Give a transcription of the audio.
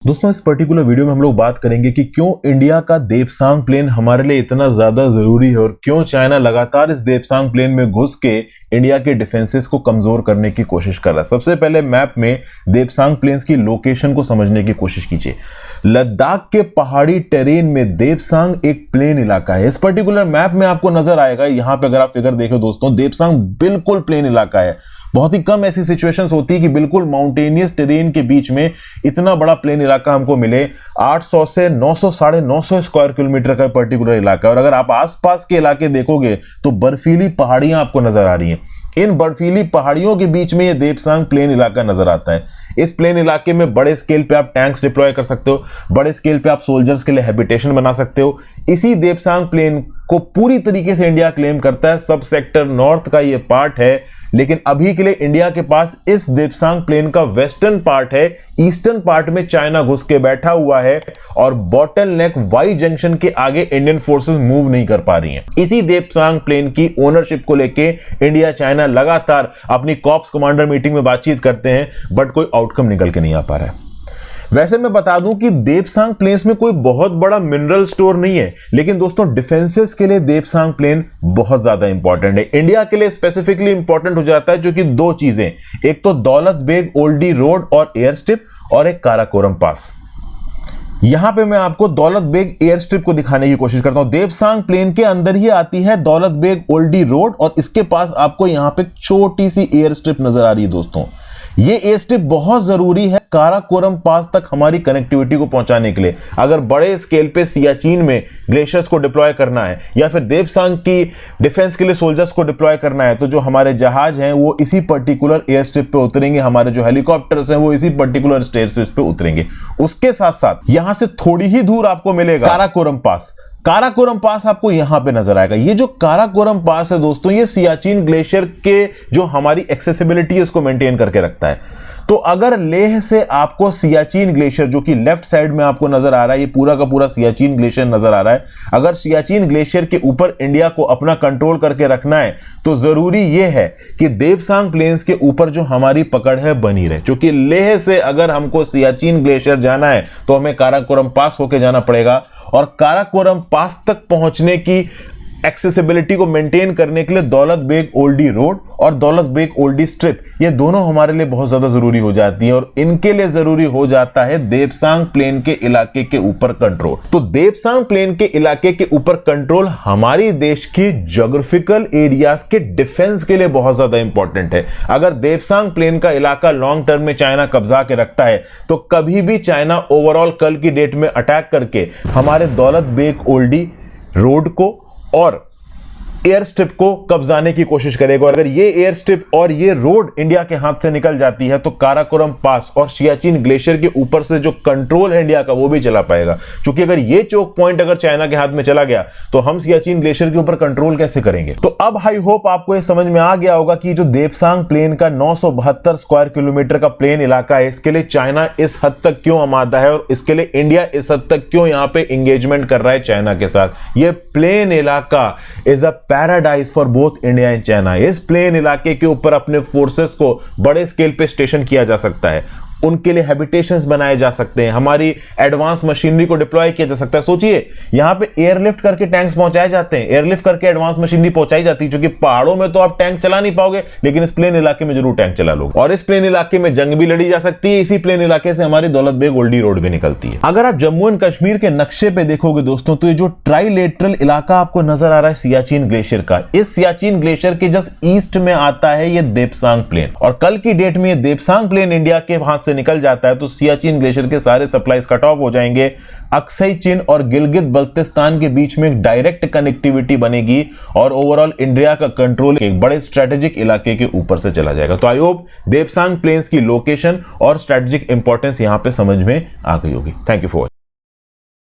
दोस्तों इस particular video में हम लोग बात करेंगे कि क्यों इंडिया का देपसांग प्लेन हमारे लिए इतना ज्यादा जरूरी है और क्यों चाइना लगातार इस देपसांग प्लेन में घुस के इंडिया के डिफेंसेस को कमजोर करने की कोशिश कर रहा है। सबसे पहले मैप में देपसांग प्लेन्स की लोकेशन को समझने की कोशिश कीजिए। लद्दाख के पहाड़ी टेरेन में देपसांग एक प्लेन इलाका है। इस पर्टिकुलर मैप में आपको नजर आएगा, यहां पे अगर आप फिगर देखो दोस्तों, देपसांग बिल्कुल प्लेन इलाका है। बहुत ही कम ऐसी सिचुएशंस होती है कि बिल्कुल माउंटेनियस टेरेन के बीच में इतना बड़ा प्लेन इलाका हमको मिले। 800 से 900 साढ़े 900 स्क्वायर किलोमीटर का पर्टिकुलर इलाका है। और अगर आप आसपास के इलाके देखोगे तो बर्फीली पहाड़ियां आपको नजर आ रही हैं। इन बर्फीली पहाड़ियों के बीच में यह देपसांग प्लेन इलाका नजर आता है। इस प्लेन इलाके में बड़े स्केल पे आप टैंक्स डिप्लॉय कर सकते हो, बड़े स्केल पे आप सोल्जर्स के लिए हैबिटेशन बना सकते हो। इसी देपसांग प्लेन को पूरी तरीके से इंडिया क्लेम करता है। सब सेक्टर नॉर्थ का ये पार्ट है, लेकिन अभी के लिए इंडिया के पास इस देपसांग प्लेन का वेस्टर्न पार्ट है। ईस्टर्न पार्ट में चाइना घुस के बैठा हुआ है और बॉटल नेक वाई जंक्शन के आगे इंडियन फोर्सेस मूव नहीं कर पा रही हैं। इसी देपसांग प्लेन की ओनरशिप को लेके इंडिया चाइना लगातार अपनी कॉर्प्स कमांडर मीटिंग में बातचीत करते हैं, बट कोई आउटकम निकल के नहीं आ पा रहा है। वैसे मैं बता दूं कि देपसांग प्लेन्स में कोई बहुत बड़ा मिनरल स्टोर नहीं है, लेकिन दोस्तों डिफेंसेस के लिए देपसांग प्लेन बहुत ज्यादा इंपॉर्टेंट है। इंडिया के लिए स्पेसिफिकली इंपॉर्टेंट हो जाता है जो कि दो चीजें, एक तो दौलत बेग ओल्डी रोड और एयर स्ट्रिप, और एक काराकोरम पास। यहां पे मैं आपको दौलत बेग एयर स्ट्रिप को दिखाने की कोशिश करता हूं। देपसांग प्लेन के अंदर ही आती है दौलत बेग ओल्डी रोड और इसके पास आपको यहां पे छोटी सी एयर स्ट्रिप नजर आ रही है। दोस्तों ये एयर स्ट्रिप बहुत जरूरी है काराकोरम पास तक हमारी कनेक्टिविटी को पहुंचाने के लिए। अगर बड़े स्केल पे सियाचिन में ग्लेशियर्स को डिप्लॉय करना है या फिर देपसांग की डिफेंस के लिए सोल्जर्स को डिप्लॉय करना है, तो जो हमारे जहाज हैं वो इसी पर्टिकुलर एयर स्ट्रिप पे उतरेंगे, हमारे जो हेलीकॉप्टर्स हैं वो इसी पर्टिकुलर एयर स्ट्रिप पे उतरेंगे। उसके साथ साथ यहां से थोड़ी ही दूर आपको मिलेगा काराकोरम पास। काराकोरम पास आपको यहां पे नजर आएगा। ये जो काराकोरम पास है दोस्तों, ये सियाचिन ग्लेशियर के जो हमारी एक्सेसिबिलिटी है उसको मेंटेन करके रखता है। तो अगर लेह से आपको सियाचिन ग्लेशियर, जो कि लेफ्ट साइड में आपको नजर आ रहा है, ये पूरा का पूरा सियाचिन ग्लेशियर नजर आ रहा है, अगर सियाचिन ग्लेशियर के ऊपर इंडिया को अपना कंट्रोल करके रखना है तो जरूरी यह है कि देपसांग प्लेन्स के ऊपर जो हमारी पकड़ है बनी रहे। क्योंकि लेह से अगर हमको सियाचिन ग्लेशियर जाना है तो हमें काराकोरम पास होके जाना पड़ेगा, और काराकोरम पास तक पहुंचने की एक्सेसिबिलिटी को मेंटेन करने के लिए दौलत बेग ओल्डी रोड और दौलत बेग ओल्डी स्ट्रिप, ये दोनों हमारे लिए बहुत ज्यादा जरूरी हो जाती है। और इनके लिए जरूरी हो जाता है देपसांग प्लेन के इलाके के ऊपर कंट्रोल। तो देपसांग प्लेन के इलाके के ऊपर कंट्रोल हमारी देश की ज्योग्राफिकल एरियाज के डिफेंस के लिए बहुत ज्यादा इंपॉर्टेंट है। अगर देपसांग प्लेन का इलाका लॉन्ग टर्म में चाइना कब्जा के रखता है तो कभी भी चाइना ओवरऑल कल की डेट में अटैक करके हमारे दौलत बेग ओल्डी रोड को और एयर स्ट्रिप को कब्जाने की कोशिश करेगा। और अगर ये एयर स्ट्रिप और ये रोड इंडिया के हाथ से निकल जाती है तो काराकोरम पास और सियाचिन ग्लेशियर के ऊपर से जो कंट्रोल है इंडिया का वो भी चला पाएगा। क्योंकि अगर ये चोक पॉइंट अगर चाइना के हाथ में चला गया तो हम सियाचिन ग्लेशियर के ऊपर कंट्रोल कैसे करेंगे। तो अब आई होप आपको ये समझ में आ गया होगा कि जो देपसांग प्लेन का 972 स्क्वायर किलोमीटर का प्लेन इलाका है, इसके लिए चाइना इस हद तक क्यों आमादा है और इसके लिए इंडिया इस हद तक क्यों यहां पे एंगेजमेंट कर रहा है चाइना के साथ। ये प्लेन इलाका is a paradise for both India and China. इस प्लेन इलाके के ऊपर अपने फोर्सेस को बड़े स्केल पे स्टेशन किया जा सकता है, उनके लिए हैबिटेशंस बनाए जा सकते हैं, हमारी एडवांस मशीनरी को डिप्लॉय किया जा सकता है। सोचिए यहां पे एयरलिफ्ट करके टैंक्स पहुंचाए जाते हैं, एयरलिफ्ट करके एडवांस मशीनरी पहुंचाई जाती है। क्योंकि पहाड़ों में तो आप टैंक चला नहीं पाओगे, लेकिन इस प्लेन इलाके में जरूर टैंक चला लोगे। और इस प्लेन इलाके में जंग भी लड़ी जा सकती है। इसी प्लेन इलाके से हमारी दौलत बेग ओल्डी रोड भी निकलती है। अगर आप जम्मू एंड कश्मीर के नक्शे पे देखोगे दोस्तों, तो ये जो ट्राइलेटरल इलाका आपको नजर आ रहा है सियाचिन ग्लेशियर का, इस सियाचिन ग्लेशियर के जस्ट ईस्ट में आता है ये देपसांग प्लेन। और कल की डेट में ये देपसांग प्लेन इंडिया के हाथ से निकल जाता है तो सियाचिन ग्लेशियर के सारे सप्लाईज कट ऑफ हो जाएंगे। अक्साई चीन और गिलगित बल्तिस्तान के बीच में एक डायरेक्ट कनेक्टिविटी बनेगी और ओवरऑल इंडिया का कंट्रोल एक बड़े स्ट्रेटेजिक इलाके के ऊपर से चला जाएगा। तो आई होप देपसांग प्लेन्स की लोकेशन और स्ट्रेटेजिक इंपॉर्टेंस यहां पे समझ में आ गई होगी। Thank you for